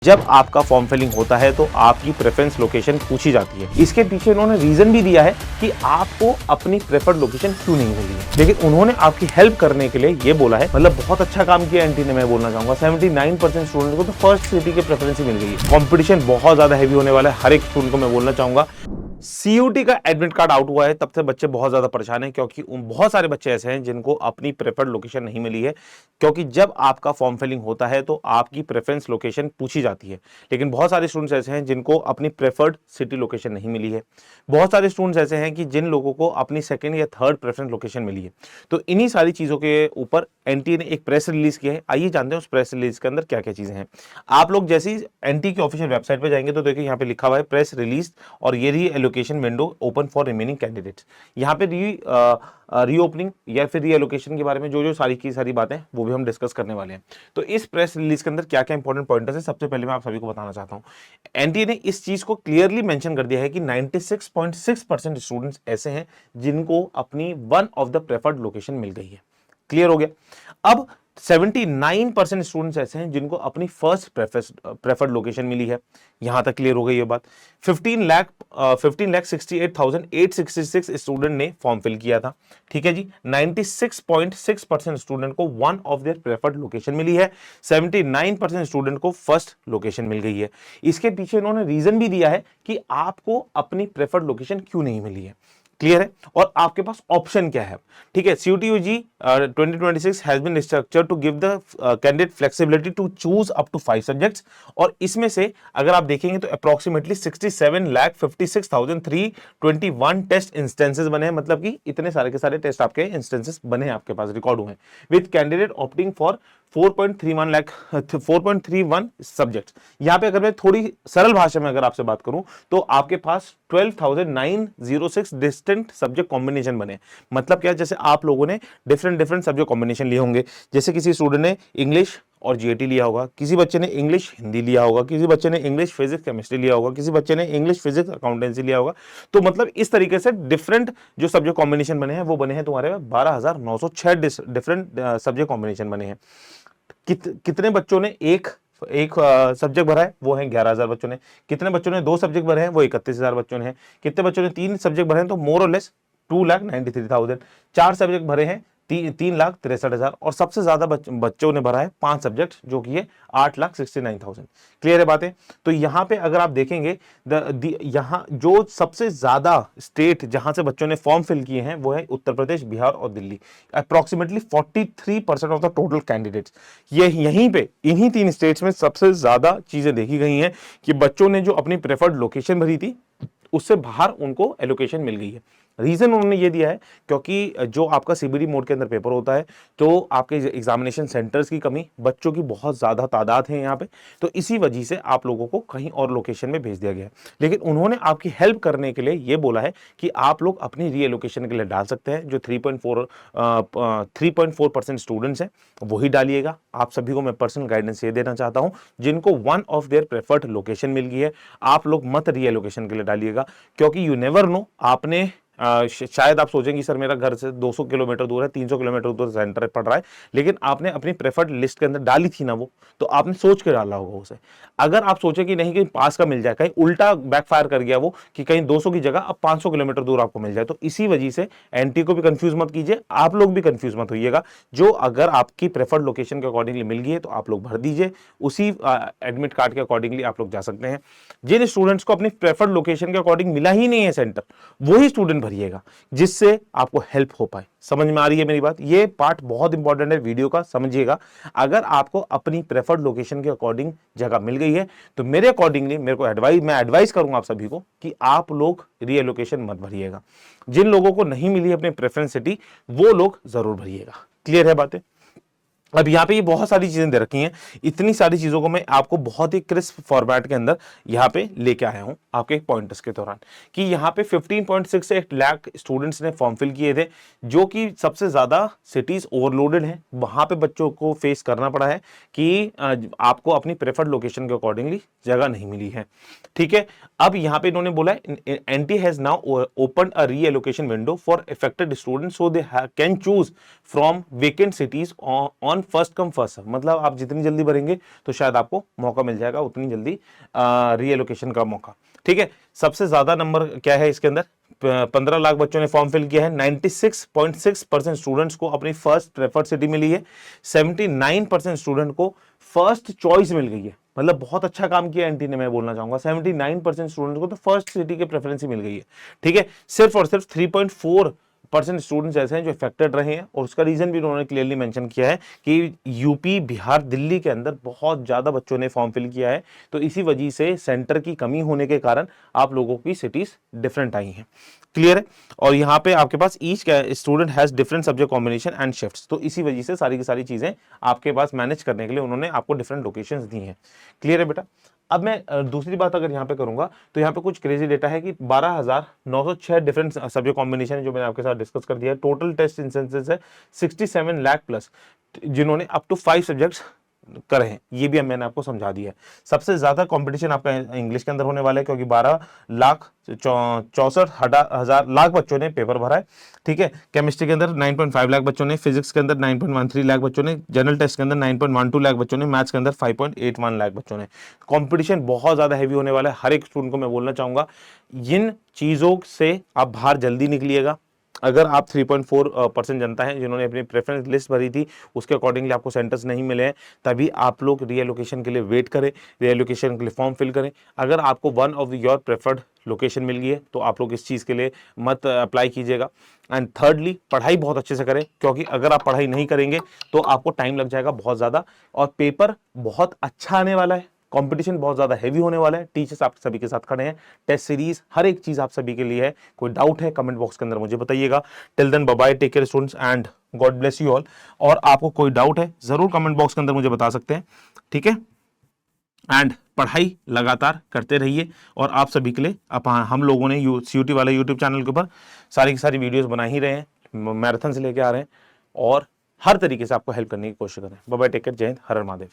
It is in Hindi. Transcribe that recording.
जब आपका फॉर्म फिलिंग होता है तो आपकी प्रेफरेंस लोकेशन पूछी जाती है। इसके पीछे उन्होंने रीजन भी दिया है कि आपको अपनी प्रेफर्ड लोकेशन क्यों नहीं मिली है, लेकिन उन्होंने आपकी हेल्प करने के लिए ये बोला है, मतलब बहुत अच्छा काम किया एनटी ने, मैं बोलना चाहूंगा। 79% स्टूडेंट को तो फर्स्ट सिटी की प्रेफरेंस ही मिल गई है। कंपटीशन बहुत ज्यादा हैवी होने वाला है, हर एक स्टूडेंट को मैं बोलना चाहूंगा। सीयूटी का एडमिट कार्ड आउट हुआ है, तब से बच्चे बहुत ज्यादा परेशान हैं, क्योंकि बहुत सारे बच्चे ऐसे हैं जिनको अपनी प्रेफर्ड लोकेशन नहीं मिली है। क्योंकि जब आपका फॉर्म फिलिंग होता है तो आपकी प्रेफरेंस लोकेशन पूछी जाती है, लेकिन बहुत सारे स्टूडेंट्स ऐसे हैं जिनको अपनी प्रेफर्ड सिटी लोकेशन नहीं मिली है। बहुत सारे स्टूडेंट्स ऐसे हैं कि जिन लोगों को अपनी सेकंड या थर्ड प्रेफरेंस लोकेशन मिली है। तो इन्हीं सारी चीजों के ऊपर एनटीए ने एक प्रेस रिलीज किया है। आइए जानते हैं उस प्रेस रिलीज के अंदर क्या क्या चीजें हैं। आप लोग जैसे ही एनटी की ऑफिशियल वेबसाइट पे जाएंगे तो देखिए यहाँ पे लिखा हुआ है प्रेस रिलीज, और ये री allocation window open for remaining candidates. यहाँ पे रीओपनिंग या फिर री एलोकेशन के बारे में जो जो सारी की सारी बातें वो भी हम डिस्कस करने वाले हैं। तो इस प्रेस रिलीज के अंदर क्या क्या इंपॉर्टेंट पॉइंट्स है, सबसे पहले मैं आप सभी को बताना चाहता हूँ। एनटीए ने इस चीज को क्लियरली मेंशन कर दिया है कि 96.6% स्टूडेंट्स ऐसे हैं जिनको अपनी one of the preferred location मिल गई है। क्लियर हो गया। अब 79% स्टूडेंट्स ऐसे हैं जिनको अपनी फर्स्ट प्रेफर्ड लोकेशन मिली है। यहां तक क्लियर हो गई ये बात। 15,68,866 स्टूडेंट ने फॉर्म फिल किया था। ठीक है जी। 96.6% स्टूडेंट को one of their preferred location मिली है। 79% स्टूडेंट को फर्स्ट लोकेशन मिल गई है। इसके पीछे इन्होंने रीजन भी दिया है कि आपको अपनी प्रेफर्ड लोकेशन क्यों नहीं मिली है। क्लियर है। और आपके पास ऑप्शन क्या है। ठीक है। CUTUG 2026 has been structured to give the candidate flexibility to choose up to 5 subjects, और इसमें से अगर आप देखेंगे तो अप्रोक्सीमेटली 67,56,321 टेस्ट इंस्टेंसेस बने हैं। मतलब कि इतने सारे के सारे टेस्ट आपके इंस्टेंसेस बने हैं, आपके पास रिकॉर्ड हुए हैं, with candidate opting for 4.31 subjects. यहां पे अगर मैं थोड़ी सरल भाषा में अगर आपसे बात करूं तो आपके पास 12,906 डिस्टेंट सब्जेक्ट कॉम्बिनेशन बने। मतलब क्या, जैसे आप लोगों ने डिफरेंट सब्जेक्ट कॉम्बिनेशन लिए होंगे। जैसे किसी स्टूडेंट ने इंग्लिश और जीएटी लिया होगा, किसी बच्चे ने इंग्लिश हिंदी लिया होगा, किसी बच्चे ने इंग्लिश फिजिक्स केमिस्ट्री लिया होगा, किसी बच्चे ने इंग्लिश फिजिक्स अकाउंटेंसी लिया होगा। तो मतलब इस तरीके से डिफरेंट जो सब्जेक्ट कॉम्बिनेशन बने हैं वो बने हैं तुम्हारे 12,906 डिफरेंट सब्जेक्ट कॉम्बिनेशन बने हैं। कितने बच्चों ने एक सब्जेक्ट भरा है, वो है 11,000 बच्चों ने। कितने बच्चों ने 2 सब्जेक्ट भरे हैं, वो 31,000 बच्चों ने हैं। कितने बच्चों ने 3 सब्जेक्ट भरे हैं, तो मोर और लेस 2,93,000। 4 सब्जेक्ट भरे हैं 3,63,000, और सबसे ज्यादा बच्चों ने भरा है 5 सब्जेक्ट, जो कि है 8,69,000। क्लियर है बातें। तो यहां पे अगर आप देखेंगे यहां जो सबसे ज्यादा स्टेट जहां से बच्चों ने फॉर्म फिल किए हैं वो है उत्तर प्रदेश, बिहार और Delhi. Approximately 43% of the total candidates ये यहीं पे इन्हीं 3 स्टेट्स में सबसे ज्यादा चीजें देखी गई हैं कि बच्चों ने जो अपनी प्रेफर्ड लोकेशन भरी थी उससे बाहर उनको एलोकेशन मिल गई है। रीजन उन्होंने ये दिया है क्योंकि जो आपका सीबीडी मोड के अंदर पेपर होता है तो आपके एग्जामिनेशन सेंटर्स की कमी, बच्चों की बहुत ज्यादा तादाद है यहाँ पे, तो इसी वजह से आप लोगों को कहीं और लोकेशन में भेज दिया गया है। लेकिन उन्होंने आपकी हेल्प करने के लिए ये बोला है कि आप लोग अपनी रीएलोकेशन के लिए डाल सकते हैं। जो 3.4% स्टूडेंट्स हैं वही डालिएगा। आप सभी को मैं पर्सनल गाइडेंस ये देना चाहता हूं, जिनको one of their preferred location मिल गई है आप लोग मत रीएलोकेशन के लिए डालिएगा, क्योंकि यू नेवर नो। आपने शायद आप सोचेंगे सर मेरा घर से 200 किलोमीटर दूर है, 300 किलोमीटर दूर सेंटर पड़ रहा है, लेकिन आपने अपनी प्रेफर्ड लिस्ट के अंदर डाली थी ना वो, तो आपने सोच के डाला होगा उसे। अगर आप सोचे कि नहीं कहीं पास का मिल जाए, कहीं उल्टा बैकफायर कर गया वो कि कहीं 200 की जगह अब 500 किलोमीटर दूर आपको मिल जाए, तो इसी वजह से एनटी को भी कंफ्यूज मत कीजिए, आप लोग भी कंफ्यूज मत होइएगा। जो अगर आपकी प्रेफर्ड लोकेशन के अकॉर्डिंगली मिल गई है तो आप लोग भर दीजिए, उसी एडमिट कार्ड के अकॉर्डिंगली आप लोग जा सकते हैं। जिन स्टूडेंट्स को अपनी प्रेफर्ड लोकेशन के अकॉर्डिंग मिला ही नहीं है सेंटर, वही स्टूडेंट भरिएगा जिससे आपको हेल्प हो पाए। समझ में आ रही है मेरी बात। ये पार्ट बहुत इंपॉर्टेंट है वीडियो का, समझिएगा। अगर आपको अपनी प्रेफर्ड लोकेशन के अकॉर्डिंग जगह मिल गई है तो मेरे अकॉर्डिंगली मैं एडवाइस करूंगा आप सभी को कि आप लोग रीएलोकेशन मत भरिएगा। जिन लोगों को नहीं मिली अपनी प्रेफरेंस सिटी वो लोग जरूर भरिएगा। क्लियर है बातें। अब यहाँ पे ये बहुत सारी चीजें दे रखी हैं, इतनी सारी चीजों को मैं आपको बहुत ही क्रिस्प फॉर्मेट के अंदर यहाँ पे लेके आया हूँ आपके पॉइंटर्स के दौरान, कि यहाँ पे 15.68 लाख स्टूडेंट्स ने फॉर्म फिल किए थे, जो कि सबसे ज्यादा सिटीज ओवरलोडेड हैं। वहां पे बच्चों को फेस करना पड़ा है कि आपको अपनी प्रेफर्ड लोकेशन के अकॉर्डिंगली जगह नहीं मिली है। ठीक है। अब यहाँ पे इन्होंने बोला है NT has now open a reallocation window for affected students so they can choose from vacant cities on on first come first serve, मतलब आप जितनी जल्दी भरेंगे तो शायद आपको मौका मिल जाएगा उतनी जल्दी रीएलोकेशन का मौका। ठीक है, सबसे ज्यादा नंबर क्या है इसके अंदर, 15 लाख बच्चों ने फॉर्म फिल किया है। 96.6% स्टूडेंट्स को अपनी फर्स्ट प्रेफर्ड सिटी मिली है। 79% स्टूडेंट को फर्स्ट चॉइस मिल गई है, मतलब बहुत अच्छा काम किया एनटी ने, मैं बोलना चाहूंगा 79% स्टूडेंट्स को तो फर्स्ट सिटी की प्रेफरेंस ही मिल गई है। ठीक है, सिर्फ और सिर्फ 3.4% स्टूडेंट्स ऐसे हैं जो इफेक्टेड रहे हैं, और उसका रीजन भी उन्होंने क्लियरली मेंशन किया है कि यूपी, बिहार, दिल्ली के अंदर बहुत ज्यादा बच्चों ने फॉर्म फिल किया है, तो इसी वजह से सेंटर की कमी होने के कारण आप लोगों की सिटीज डिफरेंट आई हैं। क्लियर है, और यहाँ पे आपके पास each student has different subject combination and shifts, तो इसी वजह से सारी की सारी चीजें आपके पास मैनेज करने के लिए उन्होंने आपको डिफरेंट लोकेशंस दी हैं। क्लियर है बेटा। अब मैं दूसरी बात अगर यहाँ पे करूंगा तो यहाँ पे कुछ क्रेजी डेटा है कि 12,906 डिफरेंट सब्जेक्ट कॉम्बिनेशन है जो मैंने आपके साथ डिस्कस कर दिया है। टोटल टेस्ट इंस्टेंसेस है 67 लाख प्लस जिन्होंने अप टू 5 सब्जेक्ट्स करे हैं, ये भी मैंने आपको समझा दिया है। सबसे ज्यादा कंपटीशन आपका इंग्लिश के अंदर होने वाला है क्योंकि 12,64,000 लाख बच्चों ने पेपर भरा है। ठीक है, केमिस्ट्री के अंदर 9.5 लाख बच्चों ने, फिजिक्स के अंदर 9.13 लाख बच्चों ने, जनरल टेस्ट के अंदर 9.12 लाख बच्चों ने, मैथ्स के अंदर 5.81 लाख बच्चों ने। कंपटीशन बहुत ज्यादा हैवी होने वाला है। हर एक स्टूडेंट को मैं बोलना चाहूंगा इन चीजों से आप बाहर जल्दी निकलिएगा। अगर आप 3.4% जनता है जिन्होंने अपनी प्रेफरेंस लिस्ट भरी थी उसके अकॉर्डिंगली आपको सेंटर्स नहीं मिले हैं, तभी आप लोग रीएलोकेशन के लिए वेट करें, रीएलोकेशन के लिए फॉर्म फिल करें। अगर आपको one of your preferred location मिल गई है तो आप लोग इस चीज़ के लिए मत अप्लाई कीजिएगा। एंड थर्डली, पढ़ाई बहुत अच्छे से करें, क्योंकि अगर आप पढ़ाई नहीं करेंगे तो आपको टाइम लग जाएगा बहुत ज़्यादा, और पेपर बहुत अच्छा आने वाला है। कंपटीशन बहुत ज्यादा हैवी होने वाला है। टीचर्स आप सभी के साथ खड़े हैं, टेस्ट सीरीज हर एक चीज आप सभी के लिए है। कोई डाउट है कमेंट बॉक्स के अंदर मुझे बताइएगा। Till then bye bye, take care students and God bless you all. और आपको कोई डाउट है जरूर कमेंट बॉक्स के अंदर मुझे बता सकते हैं। ठीक है, एंड पढ़ाई लगातार करते रहिए। और आप सभी के लिए हम लोगों ने सीयूटी वाले यूट्यूब चैनल के ऊपर सारी की सारी वीडियोस बना ही रहे हैं, मैराथन से लेके आ रहे हैं, और हर तरीके से आपको हेल्प करने की कोशिश करें। बाय बाय, टेक केयर, जय हिंद, हर हर महादेव।